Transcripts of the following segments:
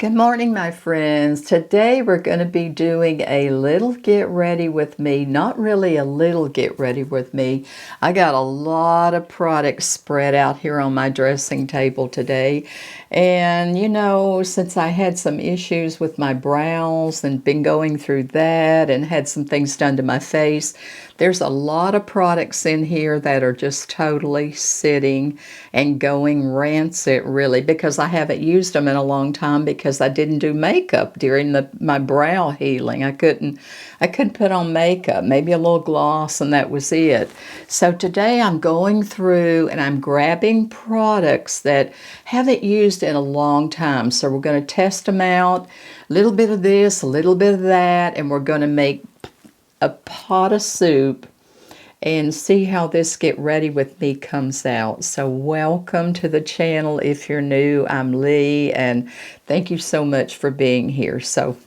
Good morning, my friends. Today we're going to be doing a little get ready with me. Not really a little get ready with me. I got a lot of products spread out here on my dressing table today. And you know, since I had some issues with my brows and been going through that and had some things done to my face, there's a lot of products in here that are just totally sitting and going rancid, really, because I haven't used them in a long time because I didn't do makeup during my brow healing. I couldn't put on makeup, maybe a little gloss, and that was it. So today I'm going through and I'm grabbing products that haven't used in a long time. So we're going to test them out, a little bit of this, a little bit of that, and we're going to make a pot of soup and see how this get ready with me comes out. So welcome to the channel. If you're new, I'm Lee, and thank you so much for being here. So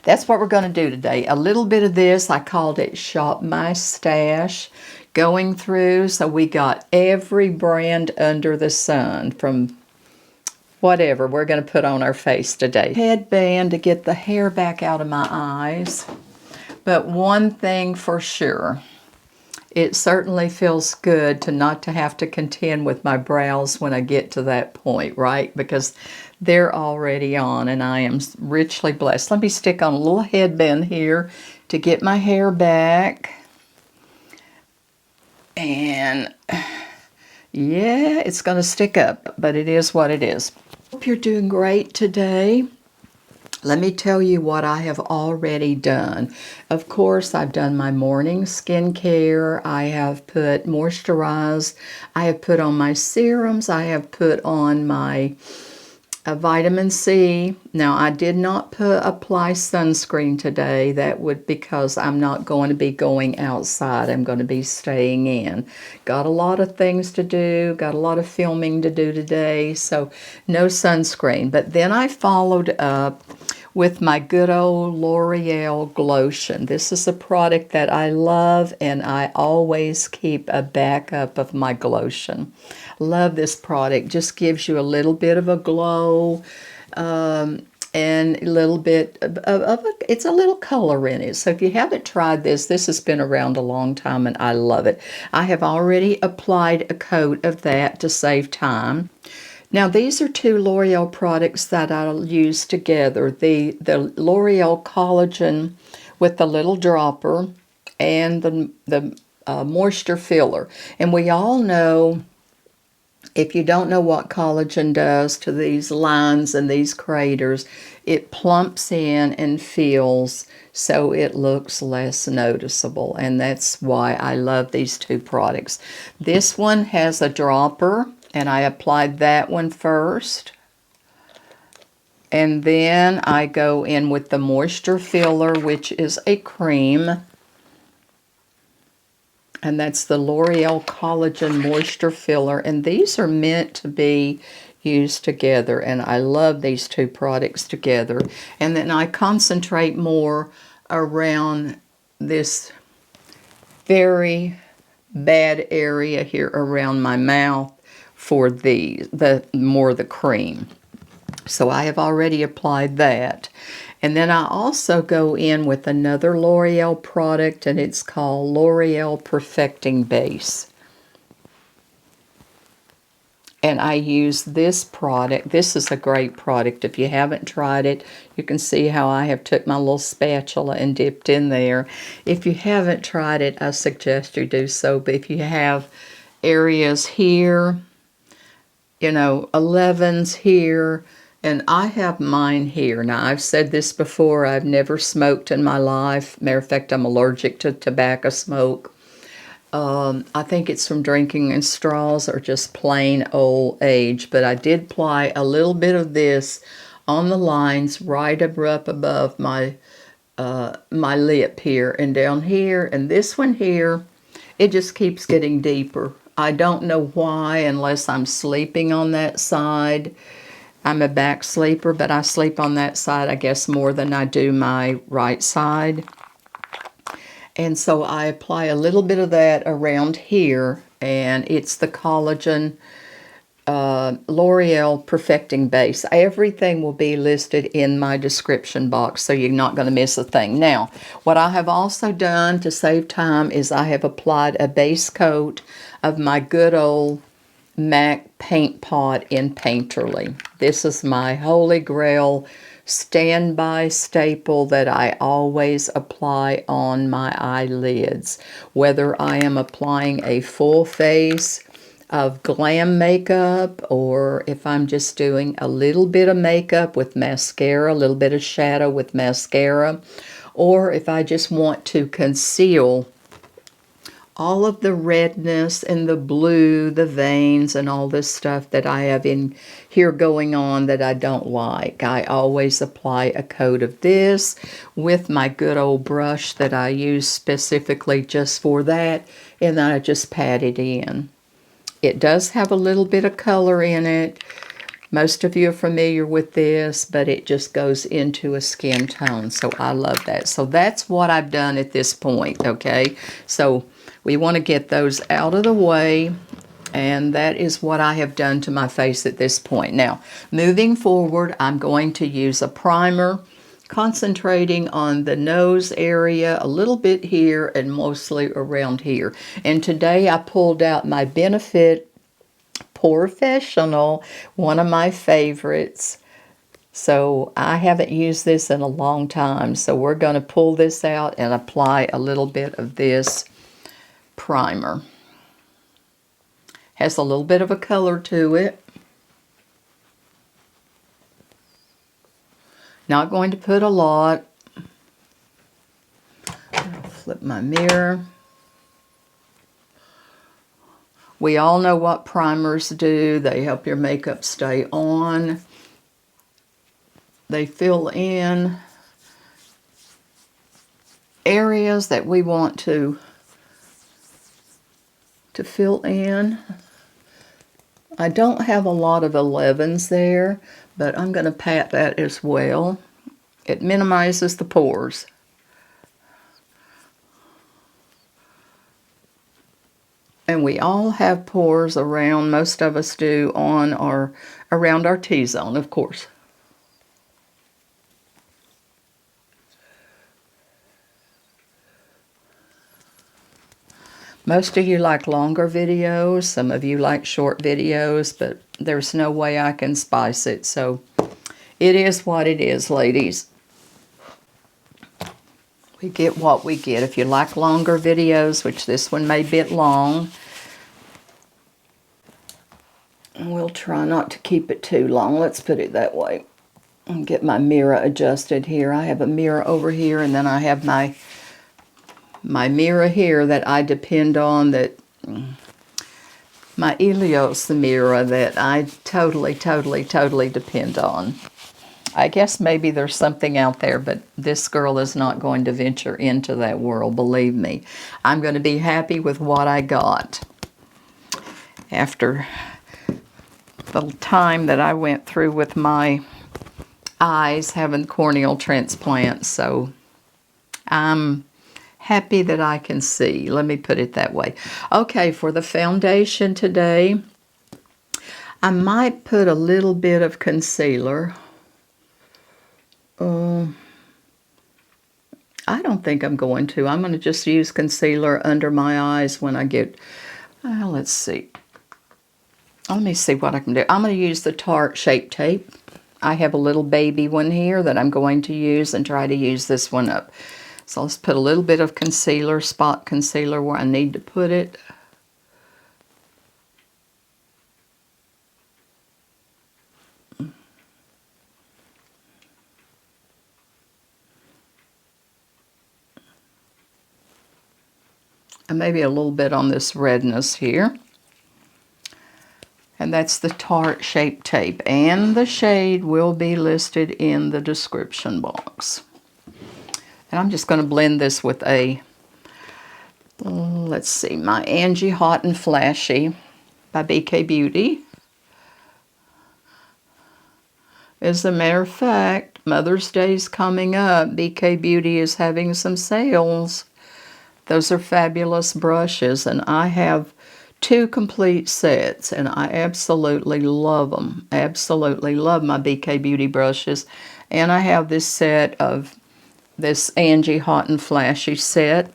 that's what we're going to do today. A little bit of this, I called it Shop My Stash, going through. So we got every brand under the sun from whatever we're going to put on our face today. Headband to get the hair back out of my eyes. But one thing for sure, it certainly feels good to not to have to contend with my brows when I get to that point, right? Because they're already on and I am richly blessed. Let me stick on a little headband here to get my hair back. And yeah, it's going to stick up, but it is what it is. Hope you're doing great today. Let me tell you what I have already done. Of course, I've done my morning skincare. I have put moisturized. I have put on my serums. I have put on my vitamin C. Now, I did not apply sunscreen today. That would because I'm not going to be going outside. I'm going to be staying in. Got a lot of things to do. Got a lot of filming to do today. So no sunscreen. But then I followed up with my good old L'Oreal Glotion. This is a product that I love, and I always keep a backup of my Glotion. Love this product. Just gives you a little bit of a glow, and a little bit of it's a little color in it. So if you haven't tried this, this has been around a long time, and I love it. I have already applied a coat of that to save time. Now, these are two L'Oreal products that I'll use together. The L'Oreal Collagen with the little dropper and the moisture filler. And we all know, if you don't know what collagen does to these lines and these craters, it plumps in and fills so it looks less noticeable. And that's why I love these two products. This one has a dropper, and I applied that one first. And then I go in with the moisture filler, which is a cream. And that's the L'Oreal Collagen Moisture Filler. And these are meant to be used together. And I love these two products together. And then I concentrate more around this very bad area here around my mouth for the cream. So I have already applied that. And then I also go in with another L'Oreal product, and it's called L'Oreal Perfecting Base. And I use this product. This is a great product. If you haven't tried it, you can see how I have took my little spatula and dipped in there. If you haven't tried it, I suggest you do so. But if you have areas here, you know, 11s here, and I have mine here. Now, I've said this before. I've never smoked in my life. Matter of fact, I'm allergic to tobacco smoke. I think it's from drinking in straws or just plain old age. But I did apply a little bit of this on the lines right up above my my lip here and down here. And this one here, it just keeps getting deeper. I don't know why, unless I'm sleeping on that side. I'm a back sleeper, but I sleep on that side, I guess, more than I do my right side. And so I apply a little bit of that around here, and it's the collagen L'Oreal Perfecting Base. Everything will be listed in my description box, so you're not going to miss a thing. Now, what I have also done to save time is I have applied a base coat of my good old MAC paint pot in Painterly. This is my holy grail standby staple that I always apply on my eyelids. Whether I am applying a full face of glam makeup, or if I'm just doing a little bit of makeup with mascara, a little bit of shadow with mascara, or if I just want to conceal all of the redness and the blue, the veins, and all this stuff that I have in here going on that I don't like. I always apply a coat of this with my good old brush that I use specifically just for that, and then I just pat it in. It does have a little bit of color in it. Most of you are familiar with this, but it just goes into a skin tone, so I love that. So that's what I've done at this point, okay? So we want to get those out of the way, and that is what I have done to my face at this point. Now, moving forward, I'm going to use a primer, concentrating on the nose area, a little bit here, and mostly around here. And today I pulled out my Benefit Professional, one of my favorites. So I haven't used this in a long time, so we're going to pull this out and apply a little bit of this primer. Has a little bit of a color to it. Not going to put a lot. I'll flip my mirror. We all know what primers do. They help your makeup stay on. They fill in areas that we want to fill in. I don't have a lot of 11s there, but I'm going to pat that as well. It minimizes the pores. And we all have pores around, most of us do, on or around our T-zone, of course. Most of you like longer videos, some of you like short videos, but there's no way I can spice it, so it is what it is, ladies. We get what we get. If you like longer videos, which this one may be a bit long, we'll try not to keep it too long. Let's put it that way. And get my mirror adjusted here. I have a mirror over here, and then I have my mirror here that I depend on, that my Elios mirror that I totally depend on. I guess maybe there's something out there, but this girl is not going to venture into that world, believe me. I'm going to be happy with what I got after the time that I went through with my eyes having corneal transplants. So I'm happy that I can see. Let me put it that way. Okay, for the foundation today, I might put a little bit of concealer. I don't think I'm going to. I'm going to just use concealer under my eyes when I get, let's see. Let me see what I can do. I'm going to use the Tarte Shape Tape. I have a little baby one here that I'm going to use and try to use this one up. So let's put a little bit of concealer, spot concealer where I need to put it. And maybe a little bit on this redness here. And that's the Tarte Shape Tape. And the shade will be listed in the description box. And I'm just going to blend this with a, let's see, my Angie Hot and Flashy by BK Beauty. As a matter of fact, Mother's Day's coming up. BK Beauty is having some sales. Those are fabulous brushes, and I have 2 complete sets, and I absolutely love them. Absolutely love my BK Beauty brushes. And I have this set of this Angie Hot and Flashy set.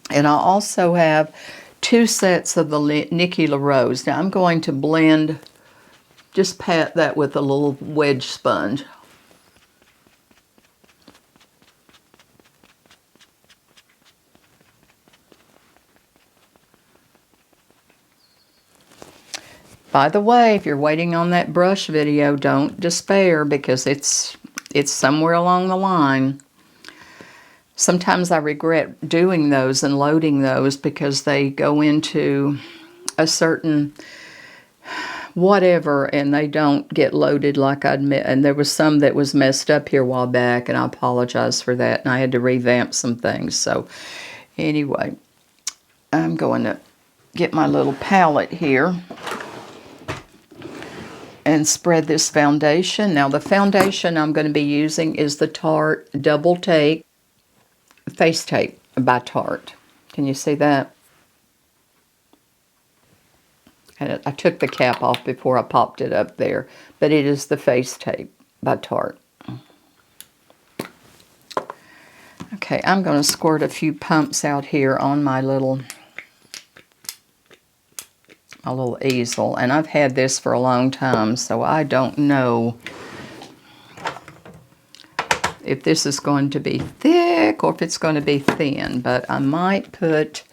And I also have 2 sets of the Nikki LaRose. Now I'm going to blend, just pat that with a little wedge sponge. By the way, if you're waiting on that brush video, don't despair, because it's somewhere along the line. Sometimes I regret doing those and loading those because they go into a certain whatever and they don't get loaded like I'd admit. And there was some that was messed up here a while back, and I apologize for that, and I had to revamp some things. So anyway, I'm going to get my little palette here and spread this foundation. Now the foundation I'm going to be using is the Tarte Double Take Face Tape by Tarte. Can you see that? And I took the cap off before I popped it up there, but it is the Face Tape by Tarte. Okay, I'm going to squirt a few pumps out here on my little easel, and I've had this for a long time, so I don't know if this is going to be thick or if it's going to be thin, but I might put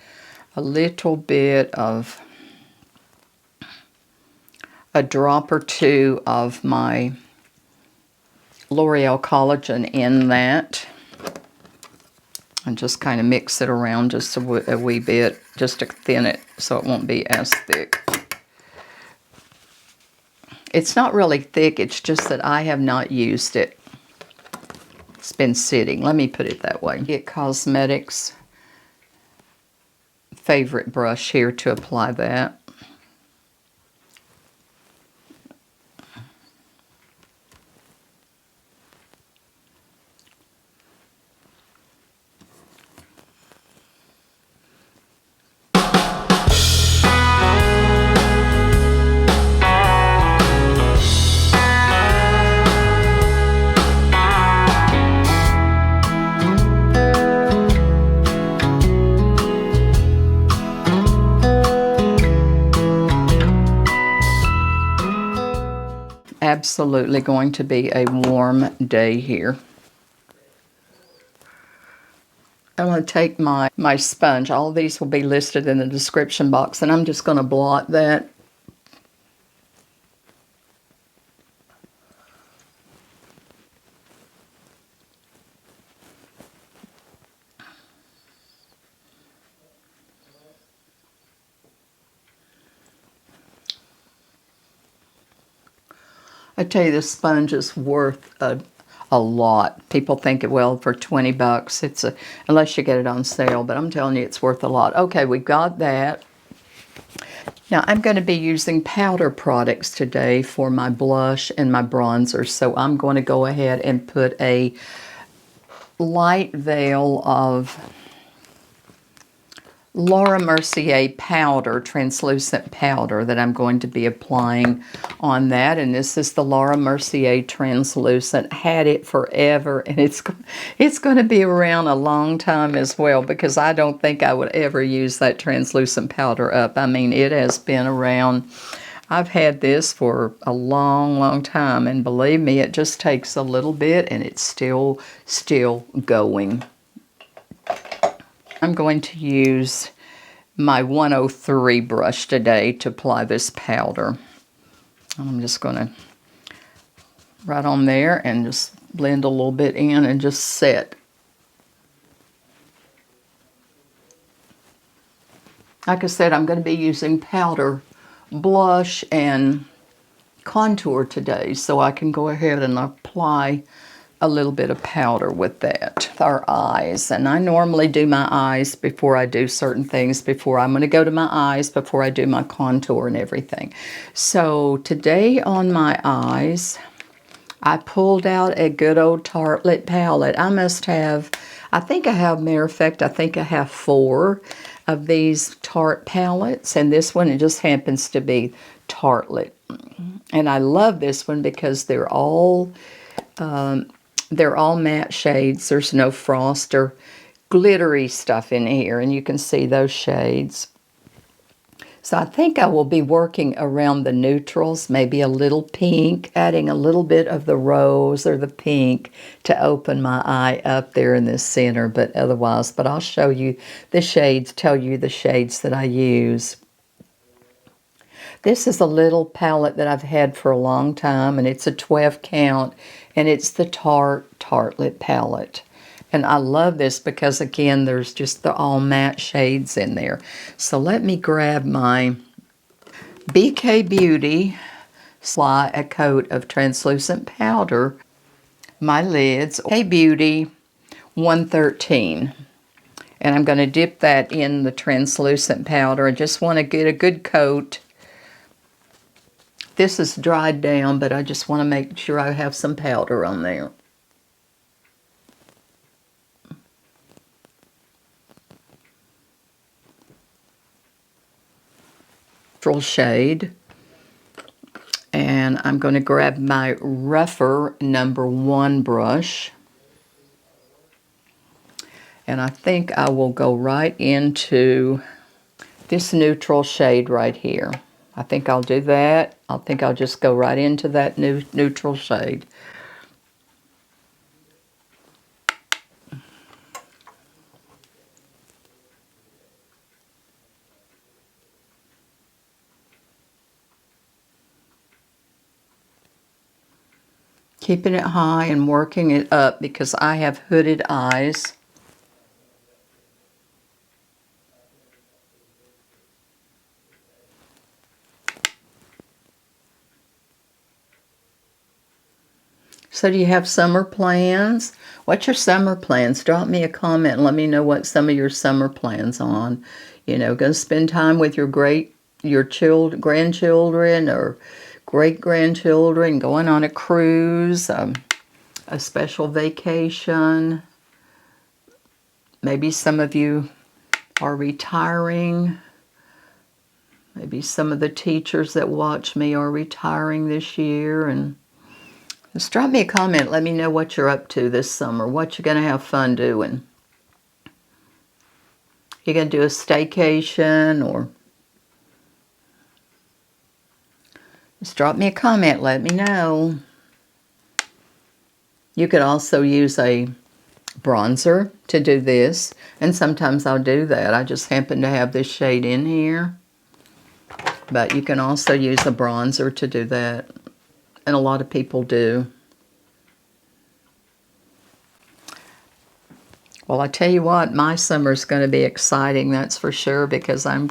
a little bit of a drop or 2 of my L'Oreal Collagen in that, and just kind of mix it around just a wee bit, just to thin it so it won't be as thick. It's not really thick, it's just that I have not used it. It's been sitting, let me put it that way. Get Cosmetics favorite brush here to apply that. Absolutely going to be a warm day here. I'm going to take my sponge. All of these will be listed in the description box, and I'm just going to blot that. I tell you, this sponge is worth a lot. People think, well, for 20 bucks, unless you get it on sale, but I'm telling you, it's worth a lot. Okay, we got that. Now, I'm going to be using powder products today for my blush and my bronzer, so I'm going to go ahead and put a light veil of Laura Mercier powder, translucent powder, that I'm going to be applying on that. And this is the Laura Mercier translucent. Had it forever, and it's going to be around a long time as well, because I don't think I would ever use that translucent powder up. I mean, it has been around. I've had this for a long, long time, and believe me, it just takes a little bit and it's still going. I'm going to use my 103 brush today to apply this powder. I'm just going to right on there and just blend a little bit in and just set. Like I said, I'm going to be using powder, blush, and contour today, so I can go ahead and apply a little bit of powder with that. Our eyes, and I normally do my eyes before I do certain things. I'm going to go to my eyes before I do my contour and everything. So today on my eyes, I pulled out a good old Tartelette palette. I I think I have, matter of fact, I think I have 4 of these Tarte palettes, and this one, it just happens to be Tartlet. And I love this one because they're all matte shades. There's no frost or glittery stuff in here, and you can see those shades. So I think I will be working around the neutrals, maybe a little pink, adding a little bit of the rose or the pink to open my eye up there in the center, but I'll show you the shades, tell you the shades that I use. This is a little palette that I've had for a long time, and it's a 12 count, and it's the Tarte Tartlet palette. And I love this because, again, there's just the all matte shades in there. So let me grab my BK Beauty, apply a coat of translucent powder, my lids, BK Beauty 113. And I'm going to dip that in the translucent powder. I just want to get a good coat. This is dried down, but I just want to make sure I have some powder on there. Shade, and I'm going to grab my rougher #1 brush, and I think I will go right into this neutral shade right here. I think I'll do that. I think I'll just go right into that neutral shade. Keeping it high and working it up because I have hooded eyes. So do you have summer plans? What's your summer plans? Drop me a comment and let me know what some of your summer plans on. You know, going to spend time with your grandchildren or great-grandchildren, going on a cruise, a special vacation. Maybe some of you are retiring. Maybe some of the teachers that watch me are retiring this year. And just drop me a comment. Let me know what you're up to this summer, what you're going to have fun doing. You're going to do a staycation, or just drop me a comment. Let me know. You could also use a bronzer to do this, and sometimes I'll do that. I just happen to have this shade in here, but you can also use a bronzer to do that, and a lot of people do. Well, I tell you what, my summer's going to be exciting, that's for sure, because I'm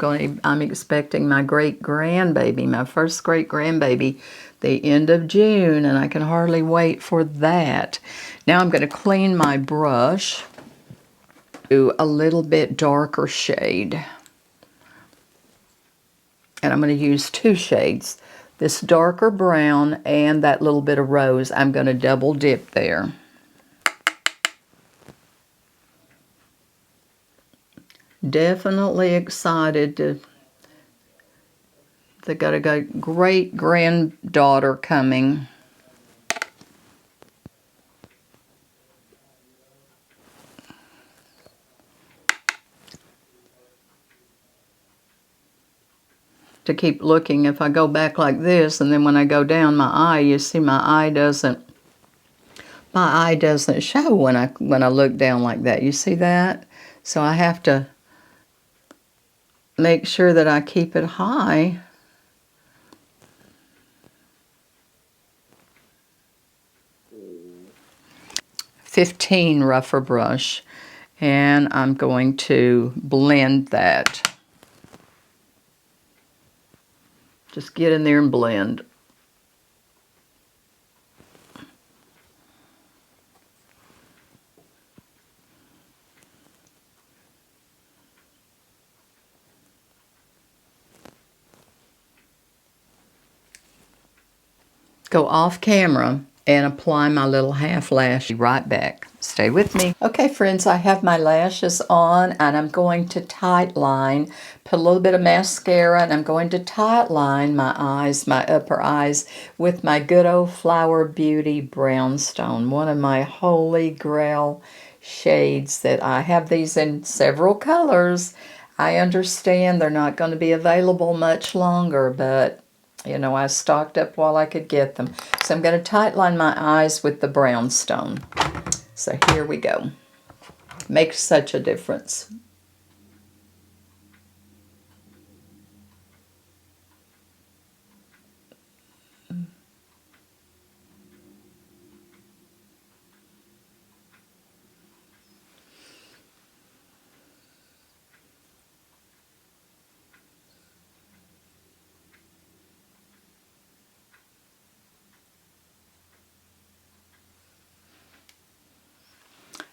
expecting my great-grandbaby, my first great-grandbaby, the end of June, and I can hardly wait for that. Now I'm going to clean my brush to a little bit darker shade. And I'm going to use 2 shades, this darker brown and that little bit of rose. I'm going to double dip there. Definitely excited to, they got a great granddaughter coming. To keep looking, if I go back like this, and then when I go down my eye, you see my eye doesn't show when I look down like that. You see that? So I have to make sure that I keep it high. .15 rougher brush, and I'm going to blend that. Just get in there and blend. Go off camera and apply my little half lash. Be right back. Stay with me. Okay, friends, I have my lashes on, and I'm going to tight line, put a little bit of mascara, and I'm going to tight line my eyes, my upper eyes, with my good old Flower Beauty Brownstone, one of my holy grail shades that I have these in several colors. I understand they're not going to be available much longer, but you know, I stocked up while I could get them. So I'm going to tight line my eyes with the Brownstone. So here we go. Makes such a difference.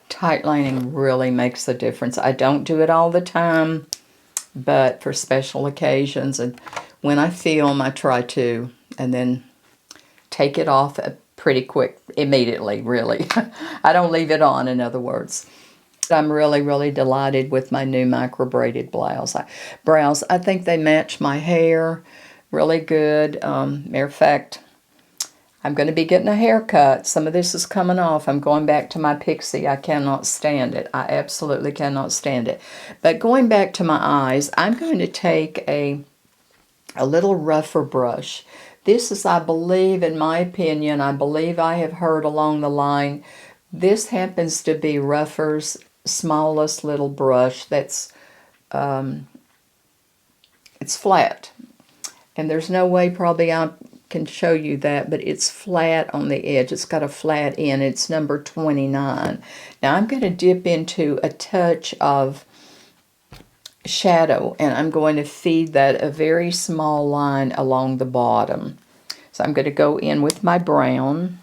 Tight lining really makes a difference. I don't do it all the time, but for special occasions and when I film, I try to, and then take it off pretty quick, immediately, really. I don't leave it on, in other words. I'm really, really delighted with my new micro braided brows. I think they match my hair really good. Matter of fact, I'm going to be getting a haircut. Some of this is coming off. I'm going back to my pixie. I cannot stand it. I absolutely cannot stand it. But going back to my eyes, I'm going to take a little rougher brush. This is, I believe, in my opinion, I believe I have heard along the line, this happens to be Ruffer's smallest little brush that's, it's flat. And there's no way probably I can show you that, but it's flat on the edge. It's got a flat end. It's number 29. Now I'm going to dip into a touch of shadow, and I'm going to feed that a very small line along the bottom. So I'm going to go in with my brown.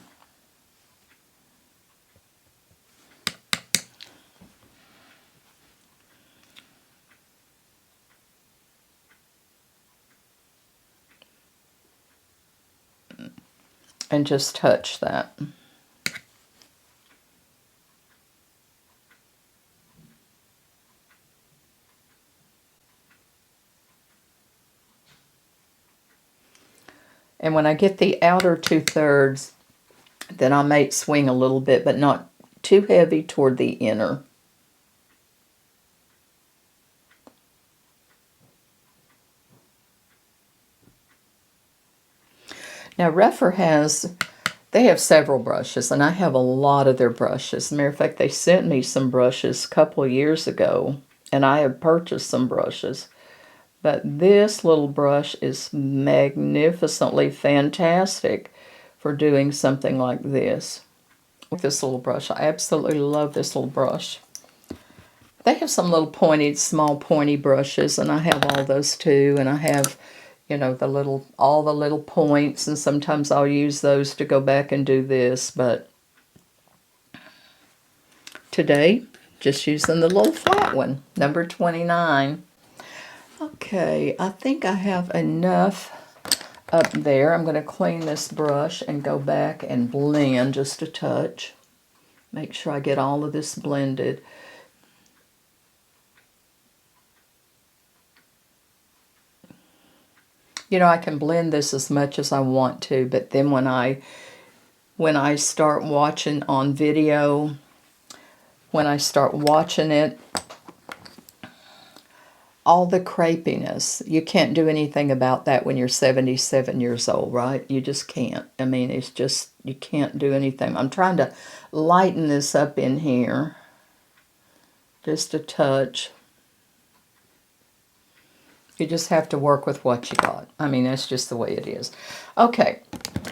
And just touch that. And when I get the outer 2/3, then I may swing a little bit, but not too heavy toward the inner. Now, Ruffer they have several brushes, and I have a lot of their brushes. As a matter of fact, they sent me some brushes a couple of years ago, and I have purchased some brushes. But this little brush is magnificently fantastic for doing something like this. With this little brush, I absolutely love this little brush. They have some little pointed, small pointy brushes, and I have all those too. And I have, you know, all the little points, and sometimes I'll use those to go back and do this. But today, just using the little flat one, number 29. Okay, I think I have enough up there. I'm going to clean this brush and go back and blend just a touch. Make sure I get all of this blended. You know, I can blend this as much as I want to, but then when I start watching on video, when I start watching it, all the crepiness, you can't do anything about that when you're 77 years old, right? You just can't. I mean, it's just, you can't do anything. I'm trying to lighten this up in here, just a touch. You just have to work with what you got. I mean, that's just the way it is. Okay,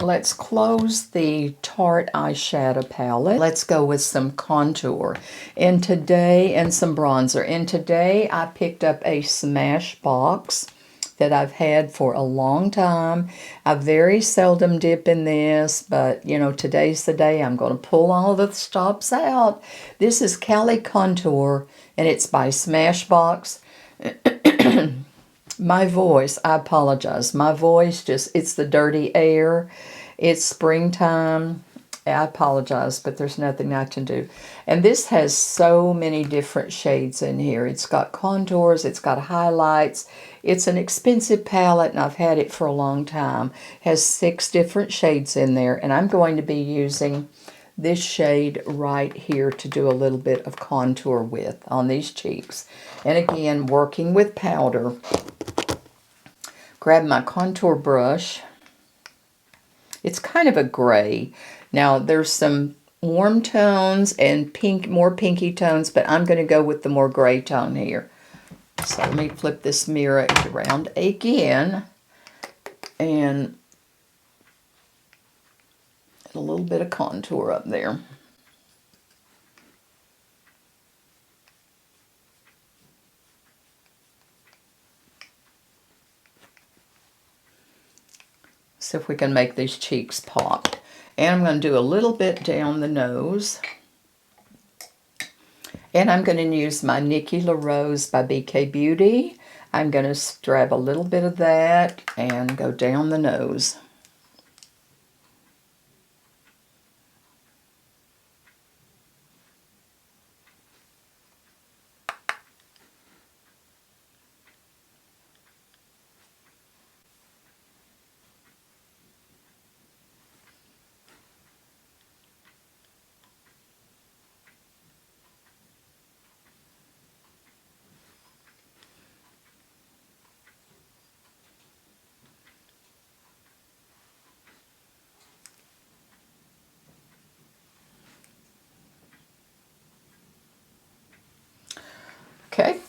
let's close the Tarte eyeshadow palette. Let's go with some contour. And some bronzer. And today I picked up a Smashbox that I've had for a long time. I very seldom dip in this, but you know, today's the day. I'm going to pull all the stops out. This is Cali Contour, and it's by Smashbox. My voice, I apologize. My voice it's the dirty air. It's springtime. I apologize, but there's nothing I can do. And this has so many different shades in here. It's got contours, it's got highlights. It's an expensive palette, and I've had it for a long time. It has 6 different shades in there, and I'm going to be using this shade right here to do a little bit of contour with on these cheeks. And again, working with powder. Grab my contour brush. It's kind of a gray. Now, there's some warm tones and pink, more pinky tones, but I'm going to go with the more gray tone here. So let me flip this mirror around again, and a little bit of contour up there. See if we can make these cheeks pop. And I'm going to do a little bit down the nose. And I'm going to use my Nikki LaRose by BK Beauty. I'm going to grab a little bit of that and go down the nose. Okay.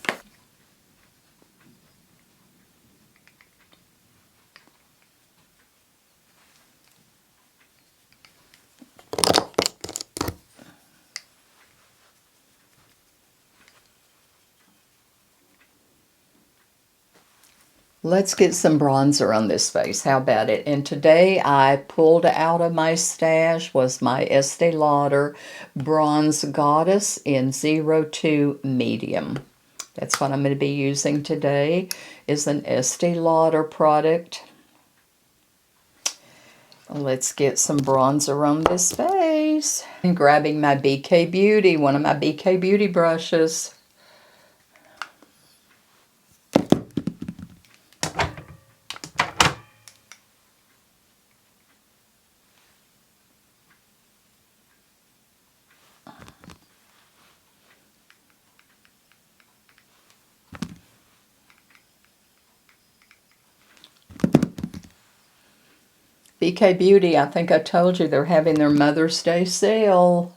Let's get some bronzer on this face. How about it? And today I pulled out of my stash was my Estee Lauder Bronze Goddess in 02 Medium. That's what I'm going to be using today, is an Estee Lauder product. Let's get some bronzer on this face. I'm grabbing my BK Beauty, one of my BK Beauty brushes. BK Beauty, I think I told you they're having their Mother's Day sale.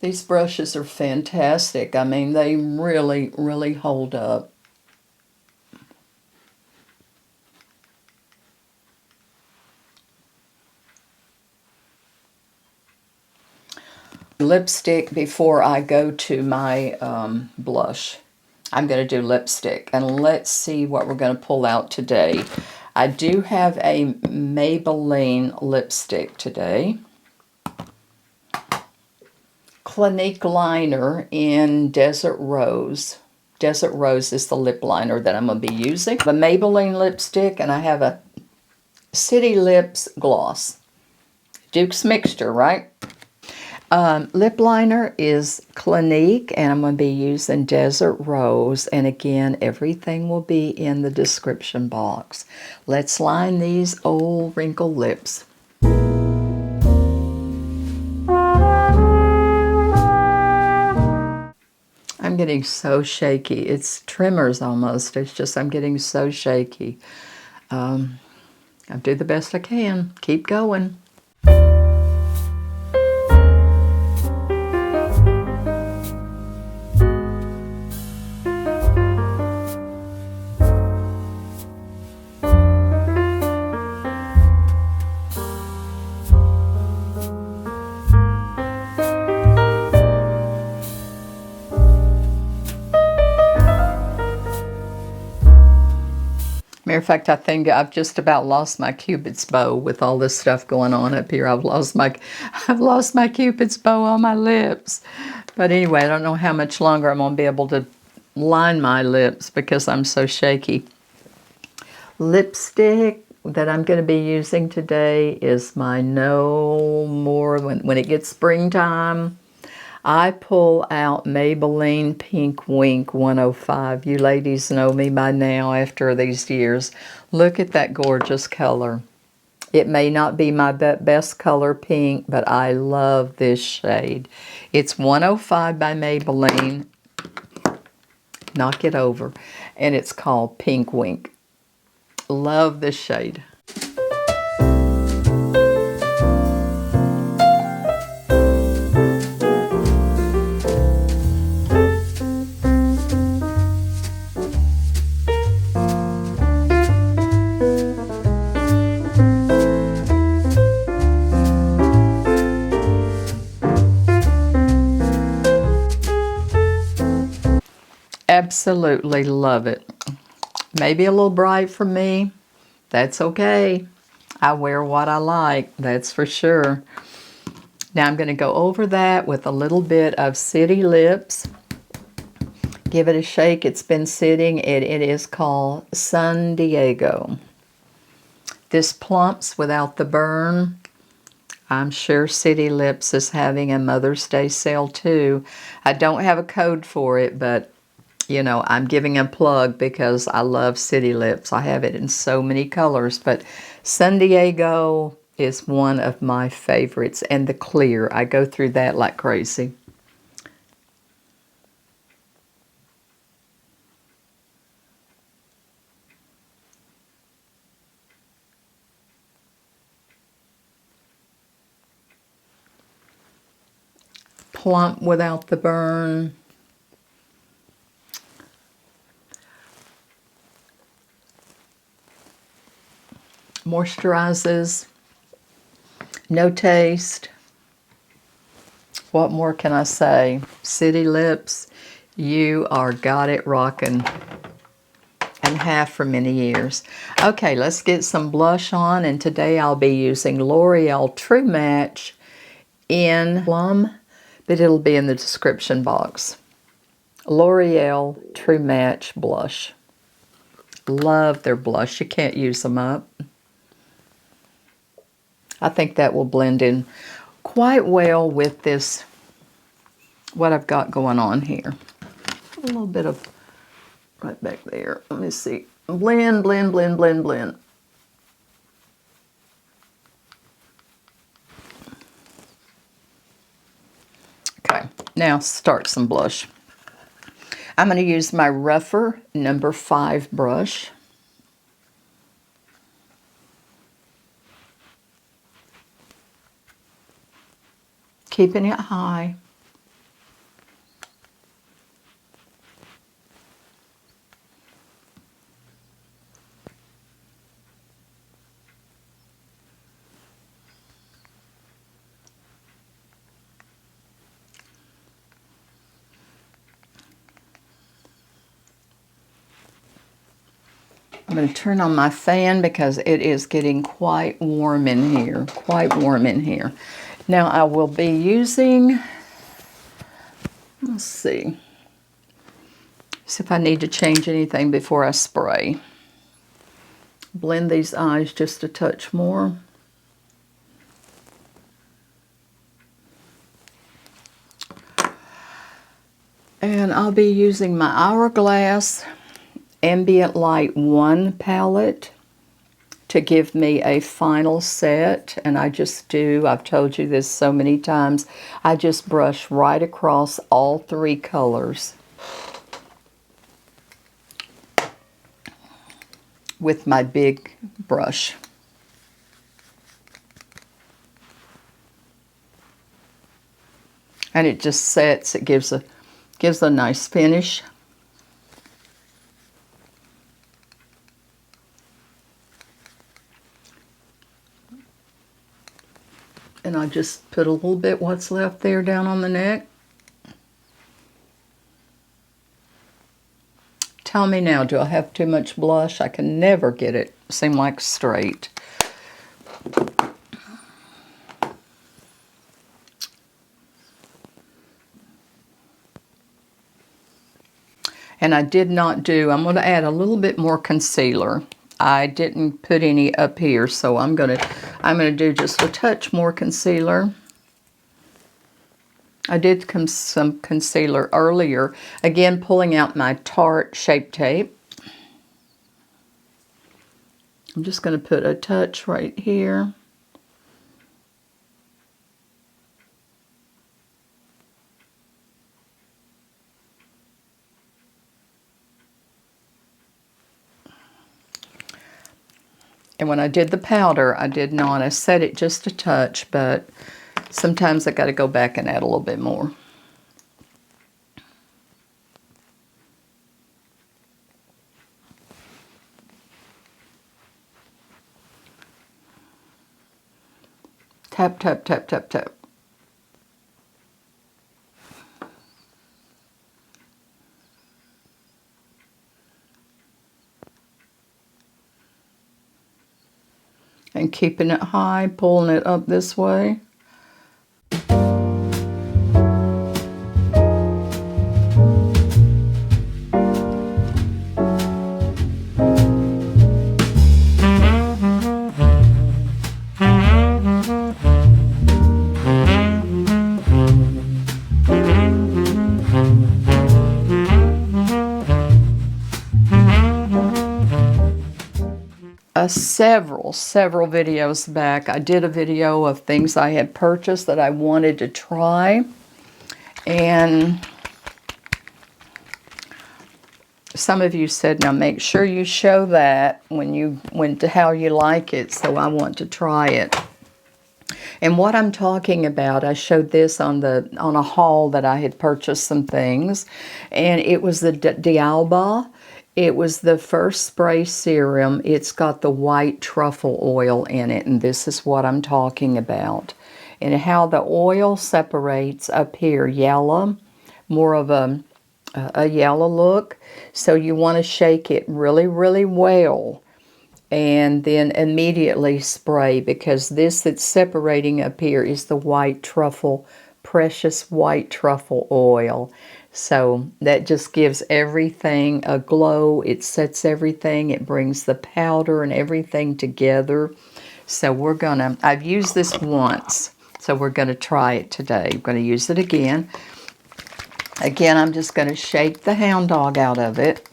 These brushes are fantastic. I mean, they really, really hold up. Lipstick before I go to my blush. I'm going to do lipstick, and let's see what we're going to pull out today. I do have a Maybelline lipstick today. Clinique liner in Desert Rose. Desert Rose is the lip liner that I'm going to be using. The Maybelline lipstick, and I have a City Lips gloss. Duke's Mixture, right? Lip liner is Clinique, and I'm going to be using Desert Rose. And again, everything will be in the description box. Let's line these old wrinkled lips. I'm getting so shaky. It's tremors almost. It's just I'm getting so shaky. I'll do the best I can. Keep going. Matter of fact, I think I've just about lost my Cupid's bow with all this stuff going on up here. I've lost my Cupid's bow on my lips. But anyway, I don't know how much longer I'm going to be able to line my lips because I'm so shaky. Lipstick that I'm going to be using today is my No More, when it gets springtime, I pull out Maybelline Pink Wink 105. You ladies know me by now after these years. Look at that gorgeous color. It may not be my best color pink, but I love this shade. It's 105 by Maybelline. Knock it over. And it's called Pink Wink. Love this shade. Absolutely love it. Maybe a little bright for me. That's okay. I wear what I like, that's for sure. Now I'm going to go over that with a little bit of City Lips. Give it a shake. It's been sitting. It is called San Diego. This plumps without the burn. I'm sure City Lips is having a Mother's Day sale too. I don't have a code for it, but you know, I'm giving a plug because I love City Lips. I have it in so many colors, but San Diego is one of my favorites. And the clear, I go through that like crazy. Plump without the burn. Moisturizes, no taste. What more can I say? City Lips, you are got it rocking, and have for many years. Okay, let's get some blush on, and today I'll be using L'Oreal True Match in Plum, but it'll be in the description box. L'Oreal True Match blush. Love their blush. You can't use them up. I think that will blend in quite well with this, what I've got going on here. A little bit of right back there. Let me see. Blend, blend, blend, blend, blend. Okay, now start some blush. I'm going to use my rougher number 5 brush. Keeping it high. I'm going to turn on my fan because it is getting quite warm in here. Quite warm in here. Now I will be using, let's see if I need to change anything before I spray. Blend these eyes just a touch more. And I'll be using my Hourglass Ambient Light 1 palette to give me a final set. And I just do, I've told you this so many times, I just brush right across all 3 colors with my big brush. And it just sets, it gives a nice finish. And I just put a little bit what's left there down on the neck. Tell me now, do I have too much blush? I can never get it seem like straight. And I did not do, I'm going to add a little bit more concealer. I didn't put any up here, so I'm going to do just a touch more concealer. I did some concealer earlier, again pulling out my Tarte Shape Tape. I'm just going to put a touch right here. And when I did the powder, I did not. I set it just a touch, but sometimes I got to go back and add a little bit more. Tap, tap, tap, tap, tap. And keeping it high, pulling it up this way. Several videos back, I did a video of things I had purchased that I wanted to try, and some of you said, now make sure you show that when to how you like it, so I want to try it. And what I'm talking about, I showed this on a haul that I had purchased some things, and it was the D'Alba. It was the first spray serum. It's got the white truffle oil in it, and this is what I'm talking about. And how the oil separates up here, yellow, more of a yellow look. So you want to shake it really, really well, and then immediately spray, because this that's separating up here is the white truffle, precious white truffle oil. So that just gives everything a glow. It sets everything. It brings the powder and everything together. So I've used this once, so we're going to try it today. I'm going to use it again. Again, I'm just going to shake the hound dog out of it.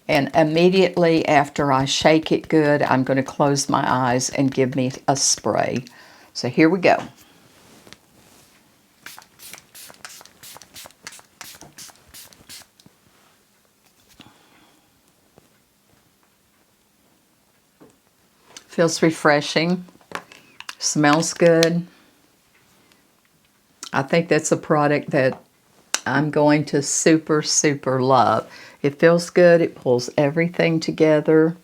And immediately after I shake it good, I'm going to close my eyes and give me a spray. So here we go. Feels refreshing, smells good. I think that's a product that I'm going to super, super love. It feels good, it pulls everything together,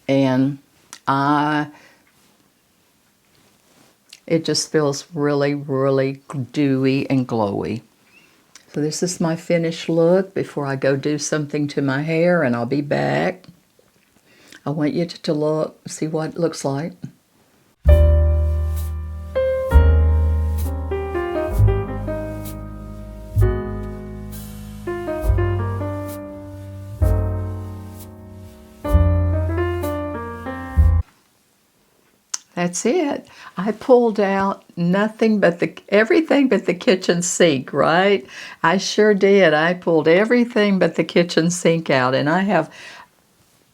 and it just feels really, really dewy and glowy. So this is my finished look before I go do something to my hair, and I'll be back. I want you to look, see what it looks like. That's it. I pulled out nothing but everything but the kitchen sink, right? I sure did. I pulled everything but the kitchen sink out, and I have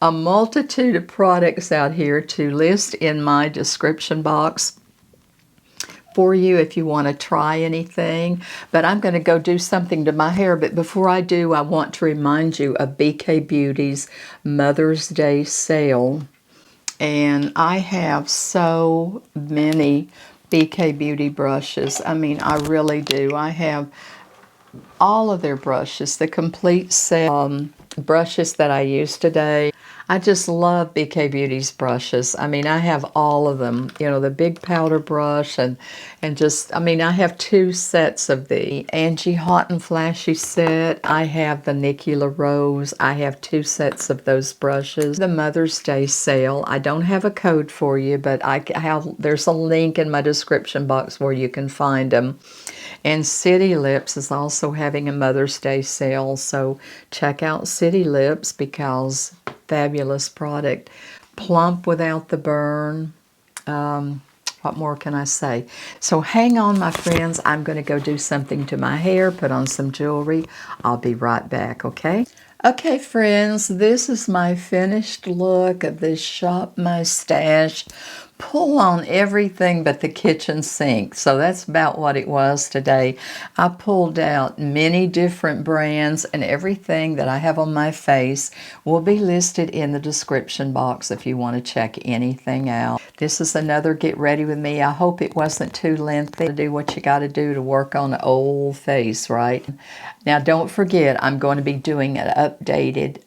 a multitude of products out here to list in my description box for you if you want to try anything. But I'm going to go do something to my hair. But before I do, I want to remind you of BK Beauty's Mother's Day sale. And I have so many BK Beauty brushes. I mean, I really do. I have all of their brushes, the complete set brushes that I use today. I just love BK Beauty's brushes. I mean, I have all of them. You know, the big powder brush and just, I mean, I have 2 sets of the Angie Hot and Flashy set. I have the Nikki LaRose. I have 2 sets of those brushes. The Mother's Day sale. I don't have a code for you, but there's a link in my description box where you can find them. And City Lips is also having a Mother's Day sale, so check out City Lips because fabulous product. Plump without the burn. What more can I say? So hang on, my friends. I'm going to go do something to my hair, put on some jewelry. I'll be right back, okay? Okay, friends, this is my finished look of this Shop My Stash pull on everything but the kitchen sink. So that's about what it was today. I pulled out many different brands, and everything that I have on my face will be listed in the description box if you want to check anything out. This is another Get Ready With Me. I hope it wasn't too lengthy. Do what you got to do to work on an old face, right? Now don't forget, I'm going to be doing an updated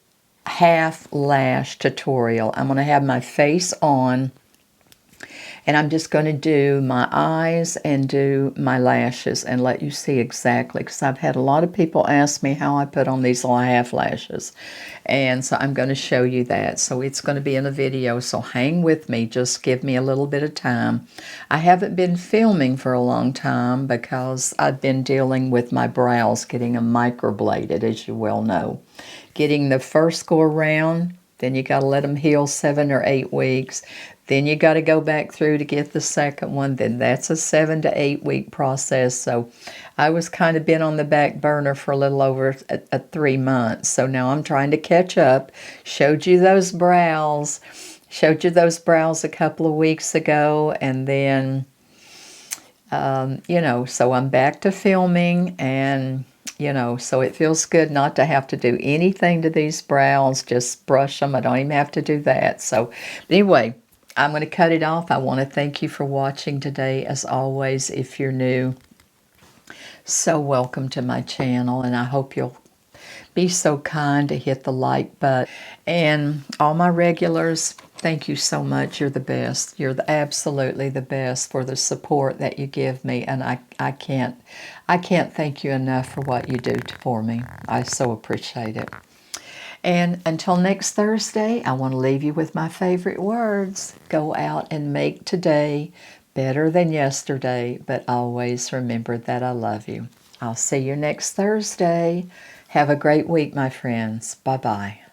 half lash tutorial. I'm going to have my face on, and I'm just going to do my eyes and do my lashes and let you see exactly, because I've had a lot of people ask me how I put on these little half lashes. And so I'm going to show you that. So it's going to be in a video, so hang with me. Just give me a little bit of time. I haven't been filming for a long time because I've been dealing with my brows, getting them microbladed, as you well know. Getting the first go around, then you got to let them heal 7 or 8 weeks. Then you got to go back through to get the second one. Then that's a 7 to 8 week process. So I was kind of been on the back burner for a little over 3 months. So now I'm trying to catch up. Showed you those brows. Showed you those brows a couple of weeks ago. And then, you know, so I'm back to filming, and you know, so it feels good not to have to do anything to these brows, just brush them. I don't even have to do that. So anyway, I'm going to cut it off. I want to thank you for watching today. As always, if you're new, so welcome to my channel, and I hope you'll be so kind to hit the like button. And all my regulars, thank you so much. You're the best. You're absolutely the best for the support that you give me, and I can't thank you enough for what you do for me. I so appreciate it. And until next Thursday, I want to leave you with my favorite words. Go out and make today better than yesterday, but always remember that I love you. I'll see you next Thursday. Have a great week, my friends. Bye-bye.